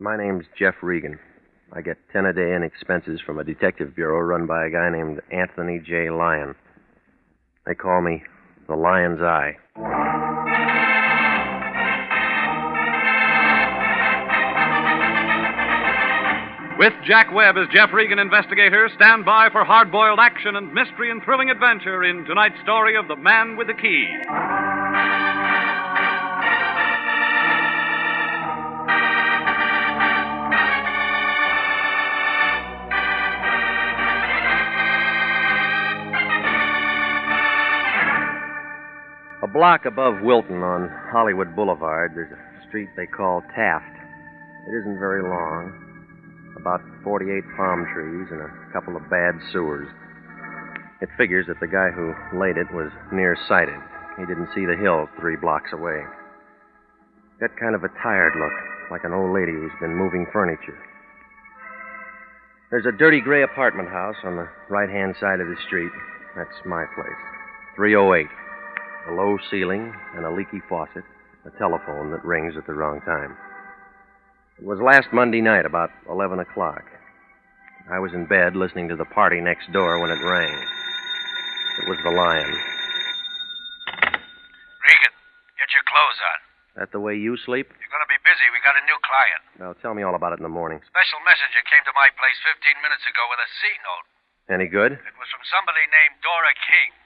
My name's Jeff Regan. I get 10 a day in expenses from a detective bureau run by a guy named Anthony J. Lyon. They call me the Lion's Eye. With Jack Webb as Jeff Regan, Investigator, stand by for hard-boiled action and mystery and thrilling adventure in tonight's story of The Man with the Key. A block above Wilton on Hollywood Boulevard, there's a street they call Taft. It isn't very long. About 48 palm trees and a couple of bad sewers. It figures that the guy who laid it was nearsighted. He didn't see the hill 3 blocks away. Got kind of a tired look, like an old lady who's been moving furniture. There's a dirty gray apartment house on the right-hand side of the street. That's my place. 308. A low ceiling and a leaky faucet. A telephone that rings at the wrong time. It was last Monday night, about 11 o'clock. I was in bed listening to the party next door when it rang. It was the Lion. Regan, get your clothes on. That the way you sleep? You're going to be busy. We got a new client. Now, tell me all about it in the morning. Special messenger came to my place 15 minutes ago with a C-note. Any good? It was from somebody named Dora King.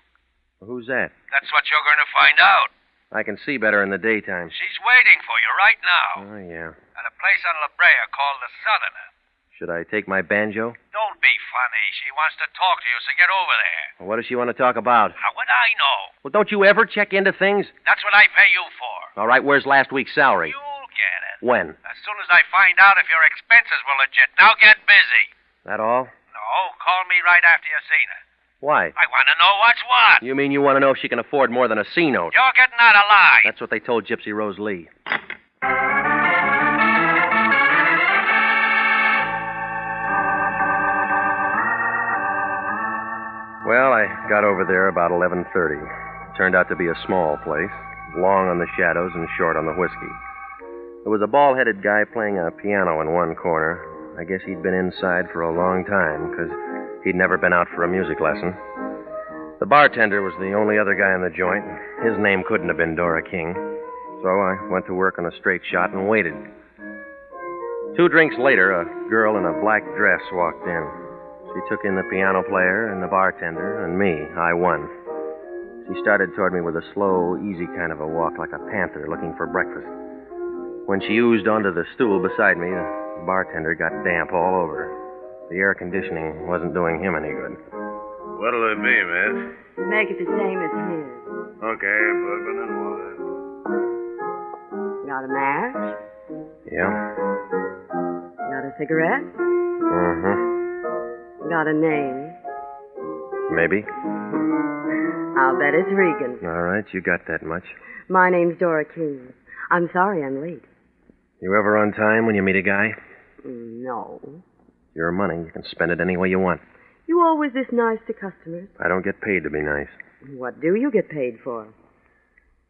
Who's that? That's what you're going to find out. I can see better in the daytime. She's waiting for you right now. Oh, yeah. At a place on La Brea called the Southerner. Should I take my banjo? Don't be funny. She wants to talk to you, so get over there. Well, what does she want to talk about? How would I know? Well, don't you ever check into things? That's what I pay you for. All right, where's last week's salary? You'll get it. When? As soon as I find out if your expenses were legit. Now get busy. That all? No, call me right after you've seen her. Why? I want to know what's what. You mean you want to know if she can afford more than a C-note? You're getting out of line. That's what they told Gypsy Rose Lee. Well, I got over there about 11:30. Turned out to be a small place, long on the shadows and short on the whiskey. There was a bald-headed guy playing a piano in one corner. I guess he'd been inside for a long time, because he'd never been out for a music lesson. The bartender was the only other guy in the joint. His name couldn't have been Dora King. So I went to work on a straight shot and waited. 2 drinks later, a girl in a black dress walked in. She took in the piano player and the bartender and me. I won. She started toward me with a slow, easy kind of a walk, like a panther looking for breakfast. When she oozed onto the stool beside me, the bartender got damp all over. The air conditioning wasn't doing him any good. What'll it be, miss? Make it the same as his. Okay, bourbon and water. Got a match? Yeah? Got a cigarette? Mm-hmm. Got a name? Maybe. I'll bet it's Regan. All right, you got that much. My name's Dora King. I'm sorry I'm late. You ever on time when you meet a guy? No. Your money, you can spend it any way you want. You always this nice to customers? I don't get paid to be nice. What do you get paid for?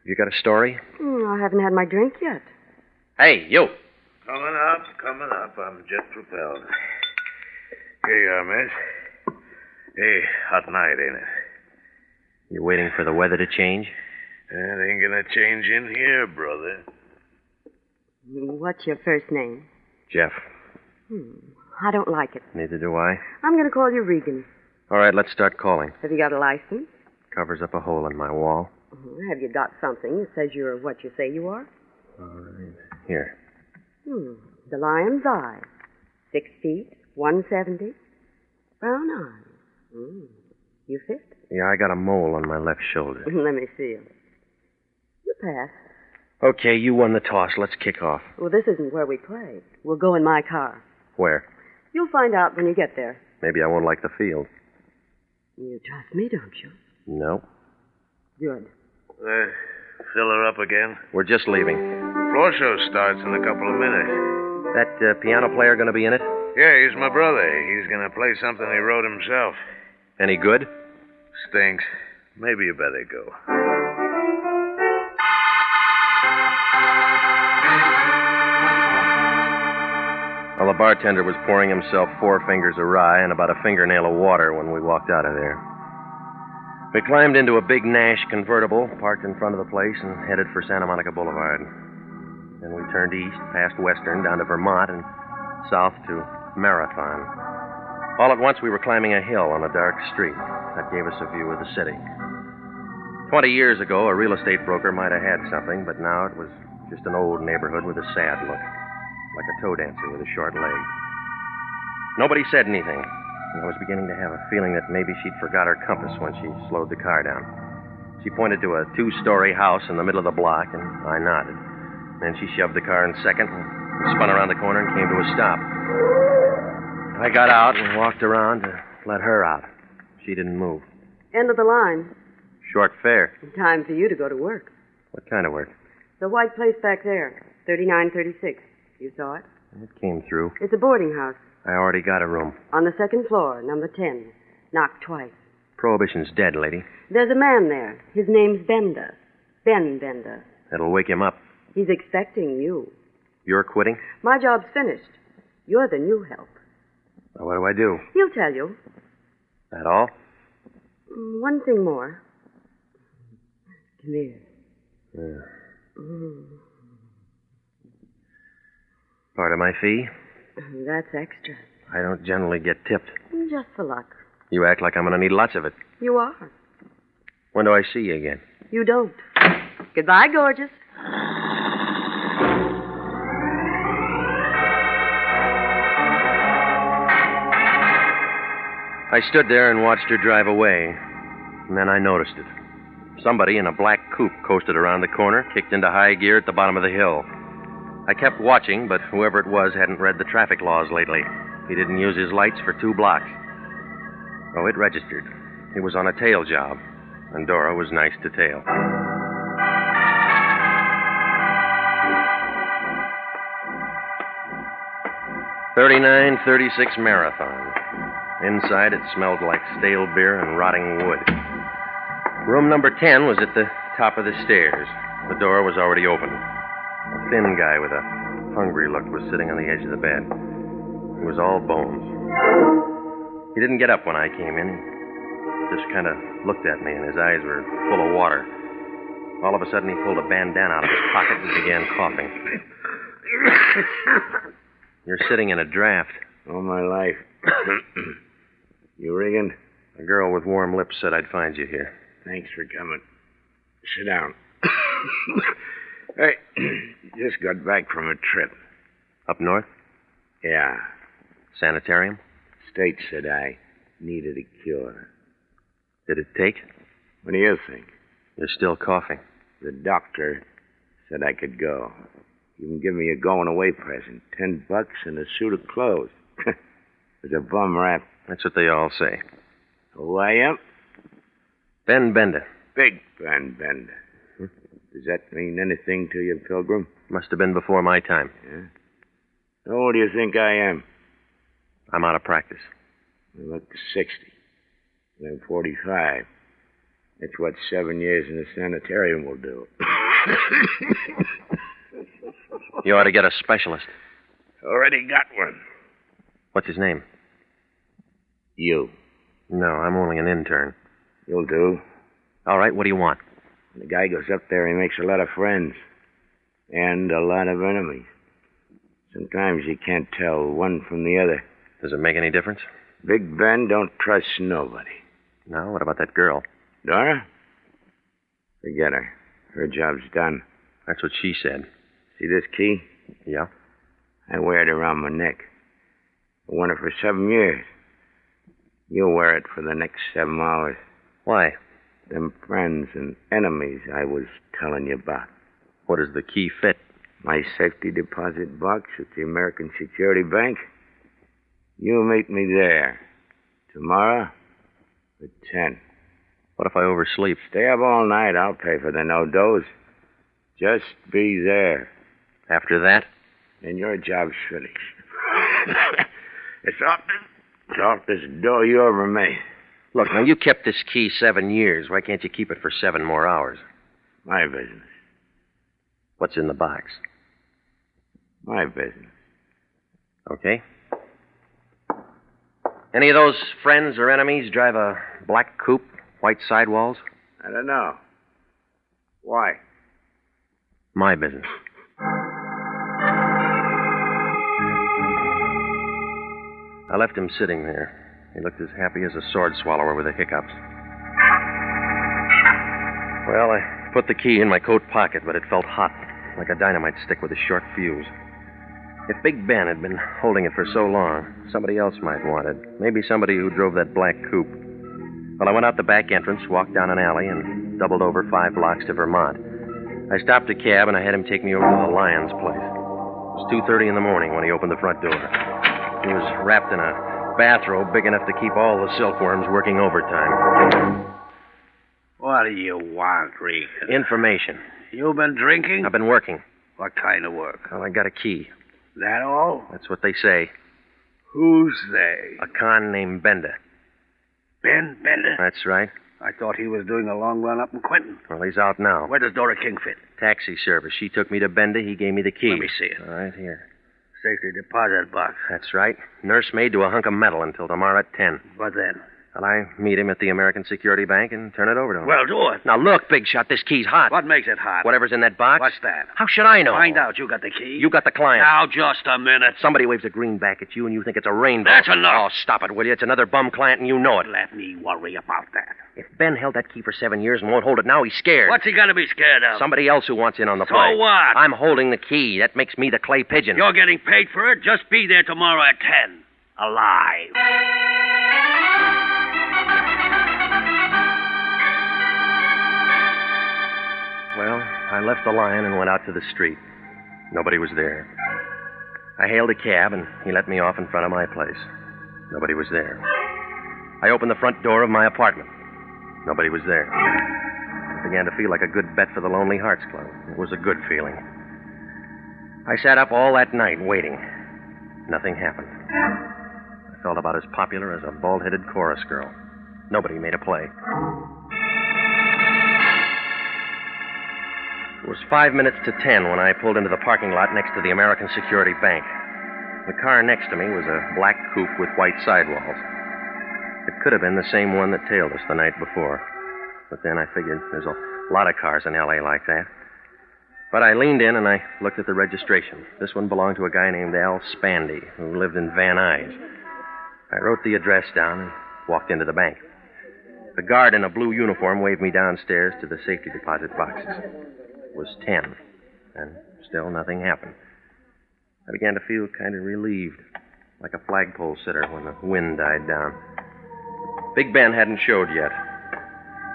You got a story? I haven't had my drink yet. Hey, you. Coming up. I'm jet propelled. Here you are, miss. Hey, hot night, ain't it? You waiting for the weather to change? It ain't gonna change in here, brother. What's your first name? Jeff. I don't like it. Neither do I. I'm going to call you Regan. All right, let's start calling. Have you got a license? Covers up a hole in my wall. Have you got something that says you're what you say you are? All right. Here. The Lion's Eye. 6 feet, 170. Brown eyes. You fit? Yeah, I got a mole on my left shoulder. Let me see you. You pass. Okay, you won the toss. Let's kick off. Well, this isn't where we play. We'll go in my car. Where? You'll find out when you get there. Maybe I won't like the field. You trust me, don't you? No. Good. Fill her up again? We're just leaving. Floor show starts in a couple of minutes. That piano player going to be in it? Yeah, he's my brother. He's going to play something he wrote himself. Any good? Stinks. Maybe you better go. Well, the bartender was pouring himself 4 fingers of rye and about a fingernail of water when we walked out of there. We climbed into a big Nash convertible, parked in front of the place, and headed for Santa Monica Boulevard. Then we turned east, past Western, down to Vermont, and south to Marathon. All at once, we were climbing a hill on a dark street that gave us a view of the city. 20 years ago, a real estate broker might have had something, but now it was just an old neighborhood with a sad look, like a toe dancer with a short leg. Nobody said anything, and I was beginning to have a feeling that maybe she'd forgot her compass when she slowed the car down. She pointed to a 2-story house in the middle of the block, and I nodded. Then she shoved the car in second and spun around the corner and came to a stop. I got out and walked around to let her out. She didn't move. End of the line. Short fare. Time for you to go to work. What kind of work? The white place back there, 3936. You saw it? It came through. It's a boarding house. I already got a room. On the second floor, number 10. Knocked twice. Prohibition's dead, lady. There's a man there. His name's Bender. Ben Bender. That'll wake him up. He's expecting you. You're quitting? My job's finished. You're the new help. Well, what do I do? He'll tell you. That all? One thing more. Come here. Part of my fee? That's extra. I don't generally get tipped. Just for luck. You act like I'm going to need lots of it. You are. When do I see you again? You don't. Goodbye, gorgeous. I stood there and watched her drive away, and then I noticed it. Somebody in a black coupe coasted around the corner, kicked into high gear at the bottom of the hill. I kept watching, but whoever it was hadn't read the traffic laws lately. He didn't use his lights for 2 blocks. Oh, it registered. He was on a tail job, and Dora was nice to tail. .3936 Marathon. Inside, it smelled like stale beer and rotting wood. Room number 10 was at the top of the stairs. The door was already open. A thin guy with a hungry look was sitting on the edge of the bed. He was all bones. He didn't get up when I came in. He just kind of looked at me, and his eyes were full of water. All of a sudden, he pulled a bandana out of his pocket and began coughing. You're sitting in a draft. All my life. You, Regan? A girl with warm lips said I'd find you here. Thanks for coming. Sit down. Hey, just got back from a trip. Up north? Yeah. Sanitarium? State said I needed a cure. Did it take? What do you think? You're still coughing. The doctor said I could go. You can give me a going-away present. $10 and a suit of clothes. It's a bum rap. That's what they all say. Who I am? Ben Bender. Big Ben Bender. Does that mean anything to you, Pilgrim? Must have been before my time. Yeah? Who do you think I am? I'm out of practice. I look 60. I'm 45. That's what 7 years in a sanitarium will do. You ought to get a specialist. Already got one. What's his name? You. No, I'm only an intern. You'll do. All right, what do you want? When the guy goes up there, he makes a lot of friends. And a lot of enemies. Sometimes you can't tell one from the other. Does it make any difference? Big Ben don't trust nobody. No, what about that girl? Dora? Forget her. Her job's done. That's what she said. See this key? Yeah? I wear it around my neck. I worn it for 7 years. You'll wear it for the next 7 hours. Why? Them friends and enemies I was telling you about. What does the key fit? My safety deposit box at the American Security Bank. You meet me there. Tomorrow at 10. What if I oversleep? Stay up all night. I'll pay for the no-dose. Just be there. After that? And your job's finished. It's off this door you ever made. Look, now, you kept this key 7 years. Why can't you keep it for 7 more hours? My business. What's in the box? My business. Okay. Any of those friends or enemies drive a black coupe, white sidewalls? I don't know. Why? My business. I left him sitting there. He looked as happy as a sword swallower with the hiccups. Well, I put the key in my coat pocket, but it felt hot, like a dynamite stick with a short fuse. If Big Ben had been holding it for so long, somebody else might want it. Maybe somebody who drove that black coupe. Well, I went out the back entrance, walked down an alley, and doubled over 5 blocks to Vermont. I stopped a cab, and I had him take me over to the Lyons place. It was 2:30 in the morning when he opened the front door. He was wrapped in a bathrobe big enough to keep all the silkworms working overtime. What do you want, Regan? Information. You been drinking? I've been working. What kind of work? Well, I got a key. That all? That's what they say. Who's they? A con named Bender. Ben Bender? That's right. I thought he was doing a long run up in Quentin. Well, he's out now. Where does Dora King fit? Taxi service. She took me to Bender. He gave me the key. Let me see it. All right, here. Safety deposit box. That's right. Nursemaid to a hunk of metal until tomorrow at 10. What then? Well, I meet him at the American Security Bank and turn it over to him. Well, do it. Now, look, Big Shot, this key's hot. What makes it hot? Whatever's in that box. What's that? How should I know? Find out. You got the key. You got the client. Now, just a minute. Somebody waves a green back at you and you think it's a rainbow. That's enough. Oh, stop it, will you? It's another bum client and you know it. Let me worry about that. If Ben held that key for 7 years and won't hold it now, he's scared. What's he got to be scared of? Somebody else who wants in on the So play. what? I'm holding the key. That makes me the clay pigeon. You're getting paid for it. Just be there tomorrow at 10. Alive. Well, I left the Lion and went out to the street. Nobody was there. I hailed a cab, and he let me off in front of my place. Nobody was there. I opened the front door of my apartment. Nobody was there. It began to feel like a good bet for the Lonely Hearts Club. It was a good feeling. I sat up all that night waiting. Nothing happened. I felt about as popular as a bald-headed chorus girl. Nobody made a play. It was 5 minutes to 10 when I pulled into the parking lot next to the American Security Bank. The car next to me was a black coupe with white sidewalls. It could have been the same one that tailed us the night before. But then I figured there's a lot of cars in L.A. like that. But I leaned in and I looked at the registration. This one belonged to a guy named Al Spandy, who lived in Van Nuys. I wrote the address down and walked into the bank. The guard in a blue uniform waved me downstairs to the safety deposit boxes. It was 10, and still nothing happened. I began to feel kind of relieved, like a flagpole sitter when the wind died down. Big Ben hadn't showed yet.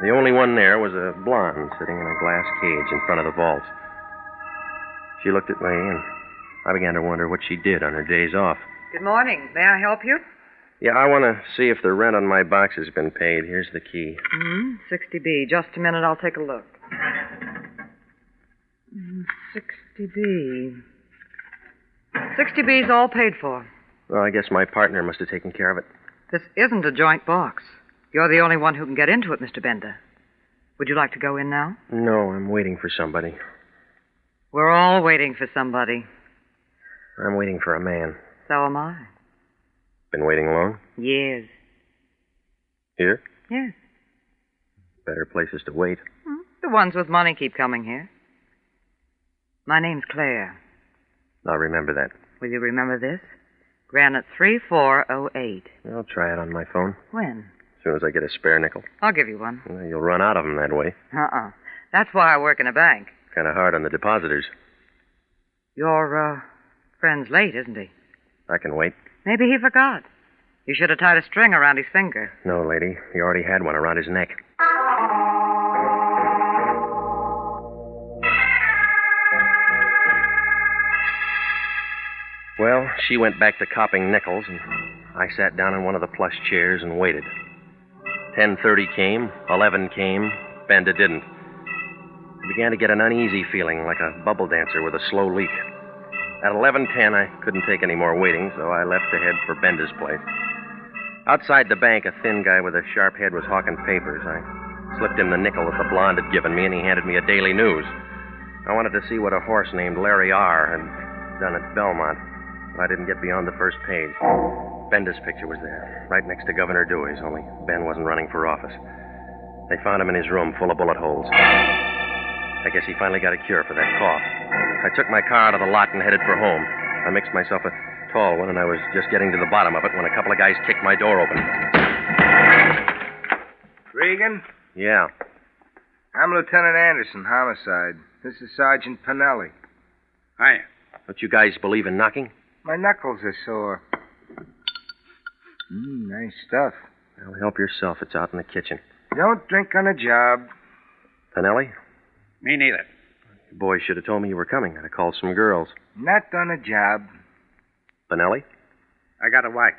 The only one there was a blonde sitting in a glass cage in front of the vaults. She looked at me, and I began to wonder what she did on her days off. Good morning. May I help you? Yeah, I want to see if the rent on my box has been paid. Here's the key. 60B. Just a minute. I'll take a look. 60B. 60B's all paid for. Well, I guess my partner must have taken care of it. This isn't a joint box. You're the only one who can get into it, Mr. Bender. Would you like to go in now? No, I'm waiting for somebody. We're all waiting for somebody. I'm waiting for a man. So am I. Been waiting long? Years. Here? Yes. Better places to wait. The ones with money keep coming here. My name's Claire. I'll remember that. Will you remember this? Granite 3408. I'll try it on my phone. When? As soon as I get a spare nickel. I'll give you one. Well, you'll run out of them that way. That's why I work in a bank. Kind of hard on the depositors. Your, friend's late, isn't he? I can wait. Maybe he forgot. You should have tied a string around his finger. No, lady. He already had one around his neck. Well, she went back to copping nickels, and I sat down in one of the plush chairs and waited. 10:30 came, 11 came, Bender didn't. I began to get an uneasy feeling, like a bubble dancer with a slow leak. At 11:10, I couldn't take any more waiting, so I left to head for Bender's place. Outside the bank, a thin guy with a sharp head was hawking papers. I slipped him the nickel that the blonde had given me, and he handed me a Daily News. I wanted to see what a horse named Larry R. had done at Belmont. I didn't get beyond the first page. Benda's picture was there, right next to Governor Dewey's, only Ben wasn't running for office. They found him in his room full of bullet holes. I guess he finally got a cure for that cough. I took my car out of the lot and headed for home. I mixed myself a tall one, and I was just getting to the bottom of it when a couple of guys kicked my door open. Regan? Yeah. I'm Lieutenant Anderson, homicide. This is Sergeant Pinelli. Hiya. Don't you guys believe in knocking? My knuckles are sore. Nice stuff. Well, help yourself. It's out in the kitchen. Don't drink on the job. Pinelli? Me neither. You boys should have told me you were coming. I'd have called some girls. Not on the job. Pinelli? I got a wife.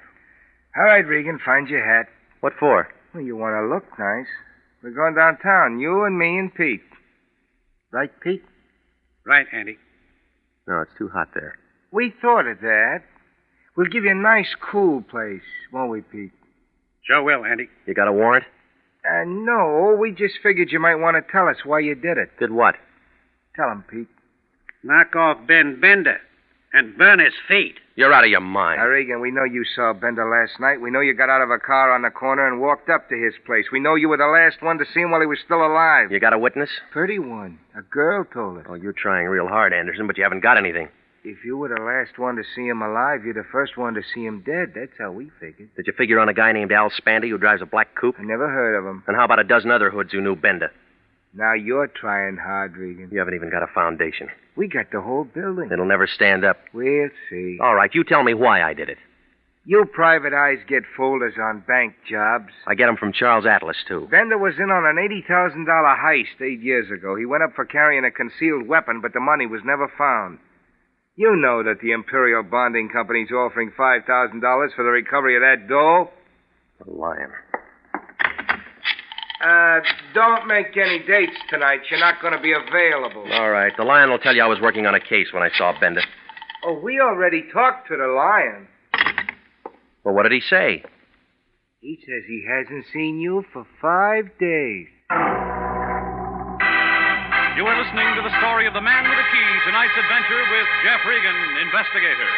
All right, Regan, find your hat. What for? Well, you want to look nice. We're going downtown, you and me and Pete. Right, Pete? Right, Andy. No, it's too hot there. We thought of that. We'll give you a nice, cool place, won't we, Pete? Sure will, Andy. You got a warrant? No, we just figured you might want to tell us why you did it. Did what? Tell him, Pete. Knock off Ben Bender and burn his feet. You're out of your mind. Now, Regan, we know you saw Bender last night. We know you got out of a car on the corner and walked up to his place. We know you were the last one to see him while he was still alive. You got a witness? Pretty one. A girl told us. Oh, you're trying real hard, Anderson, but you haven't got anything. If you were the last one to see him alive, you're the first one to see him dead. That's how we figured. Did you figure on a guy named Al Spandy who drives a black coupe? I never heard of him. And how about a dozen other hoods who knew Bender? Now you're trying hard, Regan. You haven't even got a foundation. We got the whole building. It'll never stand up. We'll see. All right, you tell me why I did it. You private eyes get folders on bank jobs. I get them from Charles Atlas, too. Bender was in on an $80,000 heist 8 years ago. He went up for carrying a concealed weapon, but the money was never found. You know that the Imperial Bonding Company's offering $5,000 for the recovery of that dough. A lion. Don't make any dates tonight. You're not going to be available. All right, the lion will tell you I was working on a case when I saw Bender. Oh, we already talked to the lion. Well, what did he say? He says he hasn't seen you for 5 days. You are listening to the story of the man with the key, tonight's adventure with Jeff Regan, Investigator.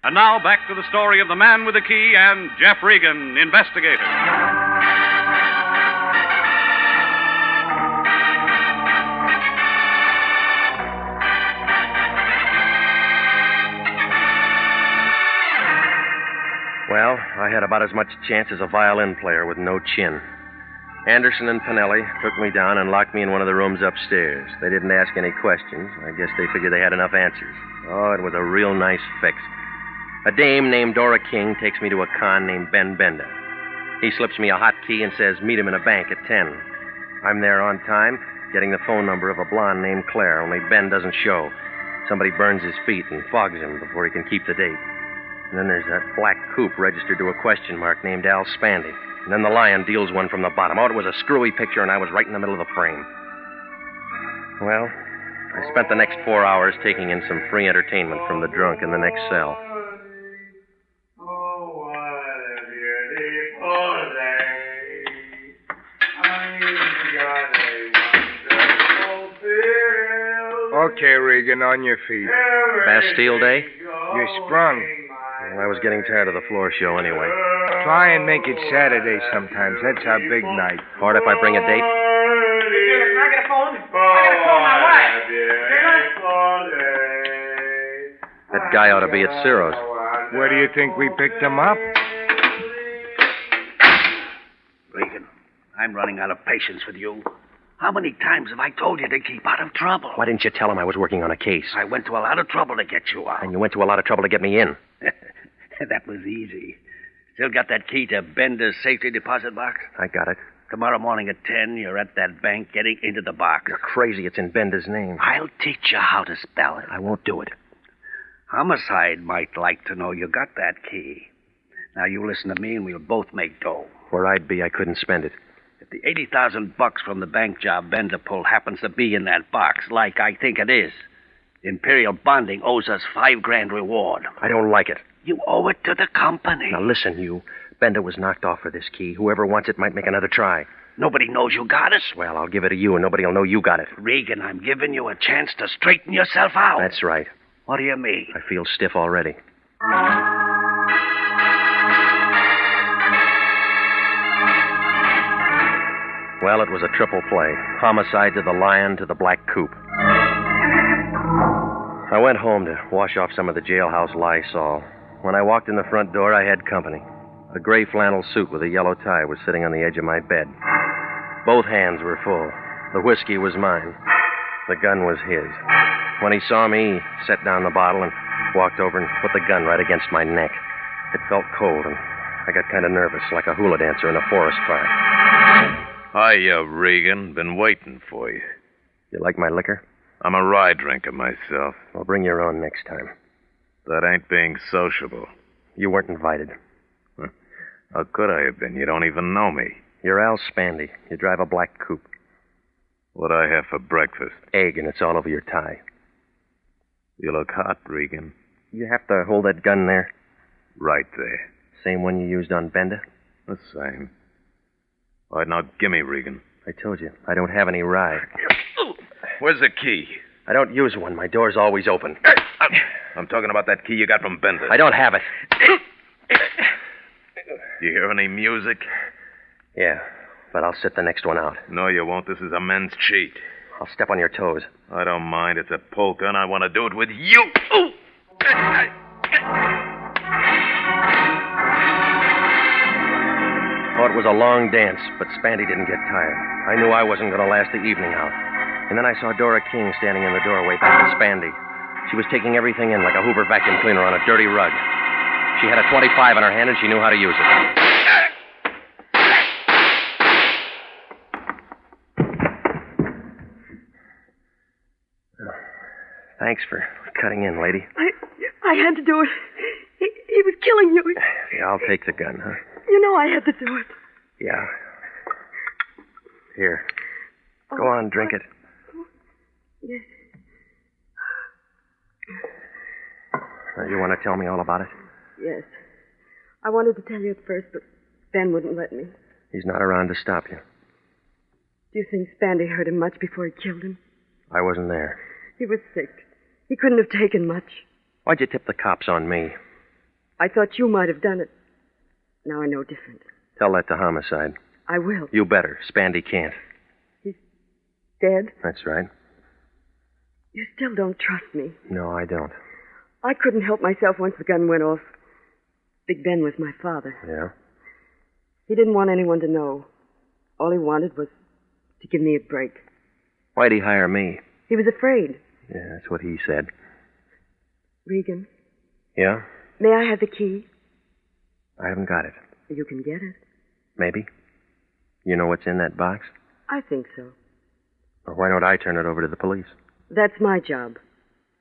And now back to the story of the man with the key and Jeff Regan, Investigator. Well, I had about as much chance as a violin player with no chin. Anderson and Pinelli took me down and locked me in one of the rooms upstairs. They didn't ask any questions. I guess they figured they had enough answers. Oh, it was a real nice fix. A dame named Dora King takes me to a con named Ben Bender. He slips me a hot key and says meet him in a bank at 10. I'm there on time, getting the phone number of a blonde named Claire, only Ben doesn't show. Somebody burns his feet and fogs him before he can keep the date. And then there's that black coupe registered to a question mark named Al Spandy. And then the lion deals one from the bottom. Oh, it was a screwy picture, and I was right in the middle of the frame. Well, I spent the next 4 hours taking in some free entertainment from the drunk in the next cell. Okay, Regan, on your feet. Bastille Day? You're sprung. Well, I was getting tired of the floor show anyway. Try and make it Saturday sometimes. That's our big night. Hard if I bring a date? Can I get a phone? I gotta call my wife. That guy ought to be at Ciro's. Where do you think we picked him up? Regan, I'm running out of patience with you. How many times have I told you to keep out of trouble? Why didn't you tell him I was working on a case? I went to a lot of trouble to get you out. And you went to a lot of trouble to get me in. That was easy. Still got that key to Bender's safety deposit box? I got it. Tomorrow morning at 10, you're at that bank getting into the box. You're crazy. It's in Bender's name. I'll teach you how to spell it. I won't do it. Homicide might like to know you got that key. Now, you listen to me and we'll both make dough. Where I'd be, I couldn't spend it. If the $80,000 from the bank job Bender pulled happens to be in that box, like I think it is, Imperial Bonding owes us $5,000 reward. I don't like it. You owe it to the company. Now listen, you. Bender was knocked off for this key. Whoever wants it might make another try. Nobody knows you got it. Well, I'll give it to you, and nobody will know you got it. Regan, I'm giving you a chance to straighten yourself out. That's right. What do you mean? I feel stiff already. Well, it was a triple play. Homicide to the Lion to the Black Coupe. I went home to wash off some of the jailhouse Lysol. When I walked in the front door, I had company. A gray flannel suit with a yellow tie was sitting on the edge of my bed. Both hands were full. The whiskey was mine. The gun was his. When he saw me, he set down the bottle and walked over and put the gun right against my neck. It felt cold, and I got kind of nervous, like a hula dancer in a forest fire. Hiya, Regan. Been waiting for you. You like my liquor? I'm a rye drinker myself. Well, bring your own next time. That ain't being sociable. You weren't invited. How could I have been? You don't even know me. You're Al Spandy. You drive a black coupe. What'd I have for breakfast? Egg, and it's all over your tie. You look hot, Regan. You have to hold that gun there. Right there. Same one you used on Benda? The same. All right, now gimme, Regan. I told you, I don't have any rye. Where's the key? I don't use one. My door's always open. I'm talking about that key you got from Bender. I don't have it. You hear any music? Yeah, but I'll sit the next one out. No, you won't. This is a men's cheat. I'll step on your toes. I don't mind. It's a polka, and I want to do it with you. Oh, it was a long dance, but Spandy didn't get tired. I knew I wasn't going to last the evening out. And then I saw Dora King standing in the doorway back to Spandy. She was taking everything in like a Hoover vacuum cleaner on a dirty rug. She had a .25 in her hand, and she knew how to use it. Thanks for cutting in, lady. I had to do it. He was killing you. Yeah, I'll take the gun, huh? You know I had to do it. Yeah. Here. Go on, drink it. Yes. Now, you want to tell me all about it? Yes. I wanted to tell you at first, but Ben wouldn't let me. He's not around to stop you. Do you think Spandy hurt him much before he killed him? I wasn't there. He was sick. He couldn't have taken much. Why'd you tip the cops on me? I thought you might have done it. Now I know different. Tell that to Homicide. I will. You better. Spandy can't. He's dead? That's right. You still don't trust me. No, I don't. I couldn't help myself once the gun went off. Big Ben was my father. Yeah? He didn't want anyone to know. All he wanted was to give me a break. Why'd he hire me? He was afraid. Yeah, that's what he said. Regan, Yeah? may I have the key? I haven't got it. You can get it. Maybe? You know what's in that box? I think so. Or why don't I turn it over to the police? That's my job.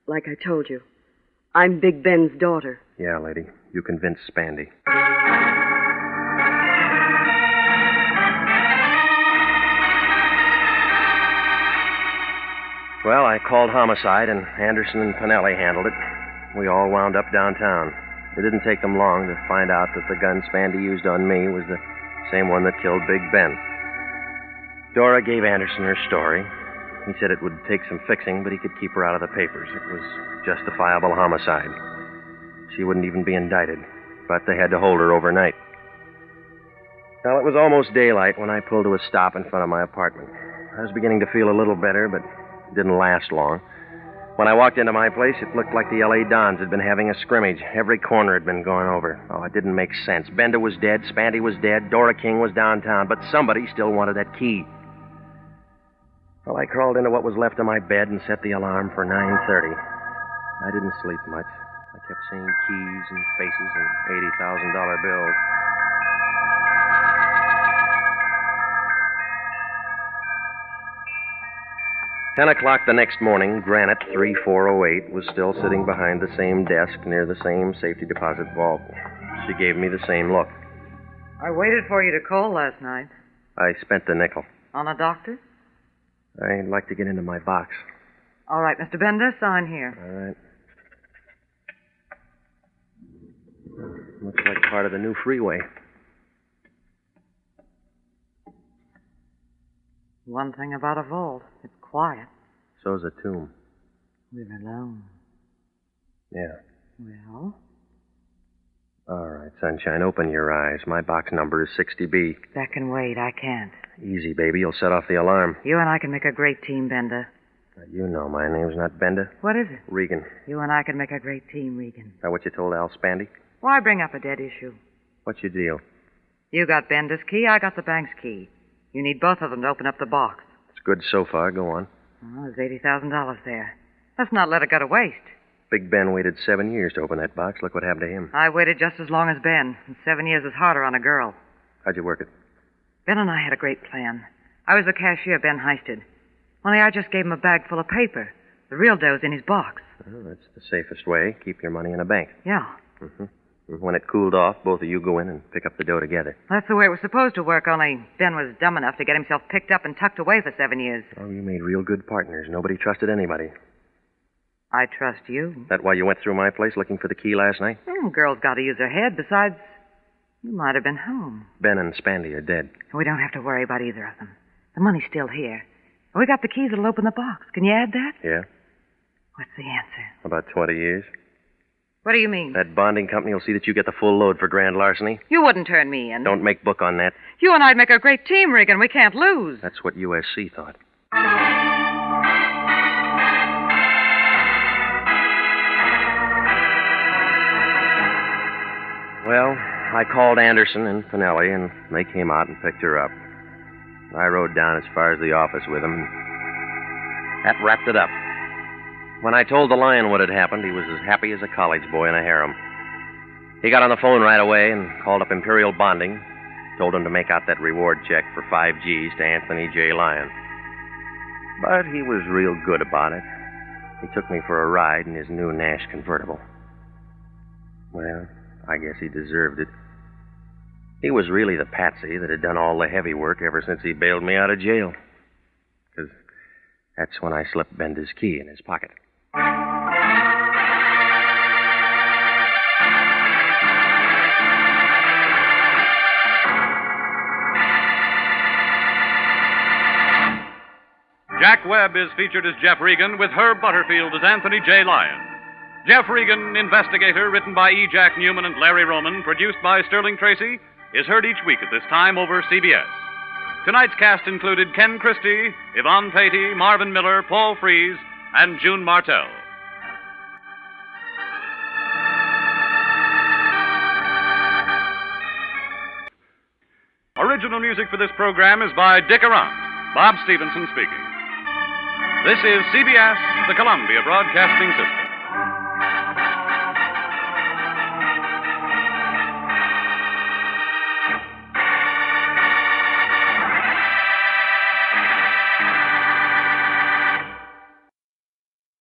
Like I told you. I'm Big Ben's daughter. Yeah, lady. You convinced Spandy. Well, I called Homicide, and Anderson and Pinelli handled it. We all wound up downtown. It didn't take them long to find out that the gun Spandy used on me was the same one that killed Big Ben. Dora gave Anderson her story. He said it would take some fixing, but he could keep her out of the papers. It was justifiable homicide. She wouldn't even be indicted, but they had to hold her overnight. Well, it was almost daylight when I pulled to a stop in front of my apartment. I was beginning to feel a little better, but it didn't last long. When I walked into my place, it looked like the L.A. Dons had been having a scrimmage. Every corner had been gone over. Oh, it didn't make sense. Bender was dead, Spandy was dead, Dora King was downtown, but somebody still wanted that key. Well, I crawled into what was left of my bed and set the alarm for 9:30. I didn't sleep much. I kept seeing keys and faces and $80,000 bills. Ten o'clock the next morning, Granite 3408 was still sitting behind the same desk near the same safety deposit vault. She gave me the same look. I waited for you to call last night. I spent the nickel. On a doctor? I'd like to get into my box. All right, Mr. Bender, sign here. All right. Looks like part of the new freeway. One thing about a vault, it's quiet. So's a tomb. We're alone. Yeah. Well? All right, Sunshine, open your eyes. My box number is 60B. That can wait. I can't. Easy, baby. You'll set off the alarm. You and I can make a great team, Bender. Now, you know my name's not Bender. What is it? Regan. You and I can make a great team, Regan. Is that what you told Al Spandy? Why bring up a dead issue? What's your deal? You got Bender's key, I got the bank's key. You need both of them to open up the box. It's good so far. Go on. Oh, there's $80,000 there. Let's not let it go to waste. Big Ben waited 7 years to open that box. Look what happened to him. I waited just as long as Ben, and 7 years is harder on a girl. How'd you work it? Ben and I had a great plan. I was the cashier Ben heisted. Only I just gave him a bag full of paper. The real dough's in his box. Well, that's the safest way. Keep your money in a bank. Yeah. Mm-hmm. When it cooled off, both of you go in and pick up the dough together. That's the way it was supposed to work, only Ben was dumb enough to get himself picked up and tucked away for 7 years. Oh, you made real good partners. Nobody trusted anybody. I trust you. That why you went through my place looking for the key last night? Girl's got to use her head. Besides, you might have been home. Ben and Spandy are dead. We don't have to worry about either of them. The money's still here. We got the keys that'll open the box. Can you add that? Yeah? What's the answer? About 20 years. What do you mean? That bonding company will see that you get the full load for grand larceny. You wouldn't turn me in. Don't make book on that. You and I'd make a great team, Regan. We can't lose. That's what USC thought. Well, I called Anderson and Finelli, and they came out and picked her up. I rode down as far as the office with them, and that wrapped it up. When I told the Lion what had happened, he was as happy as a college boy in a harem. He got on the phone right away and called up Imperial Bonding, told him to make out that reward check for 5 G's to Anthony J. Lyon. But he was real good about it. He took me for a ride in his new Nash convertible. Well, I guess he deserved it. He was really the patsy that had done all the heavy work ever since he bailed me out of jail. 'Cause that's when I slipped Bender's key in his pocket. Jack Webb is featured as Jeff Regan, with Herb Butterfield as Anthony J. Lyon. Jeff Regan, Investigator, written by E. Jack Newman and Larry Roman, produced by Sterling Tracy, is heard each week at this time over CBS. Tonight's cast included Ken Christie, Yvonne Patey, Marvin Miller, Paul Frees, and June Martell. Original music for this program is by Dick Arant. Bob Stevenson speaking. This is CBS, the Columbia Broadcasting System.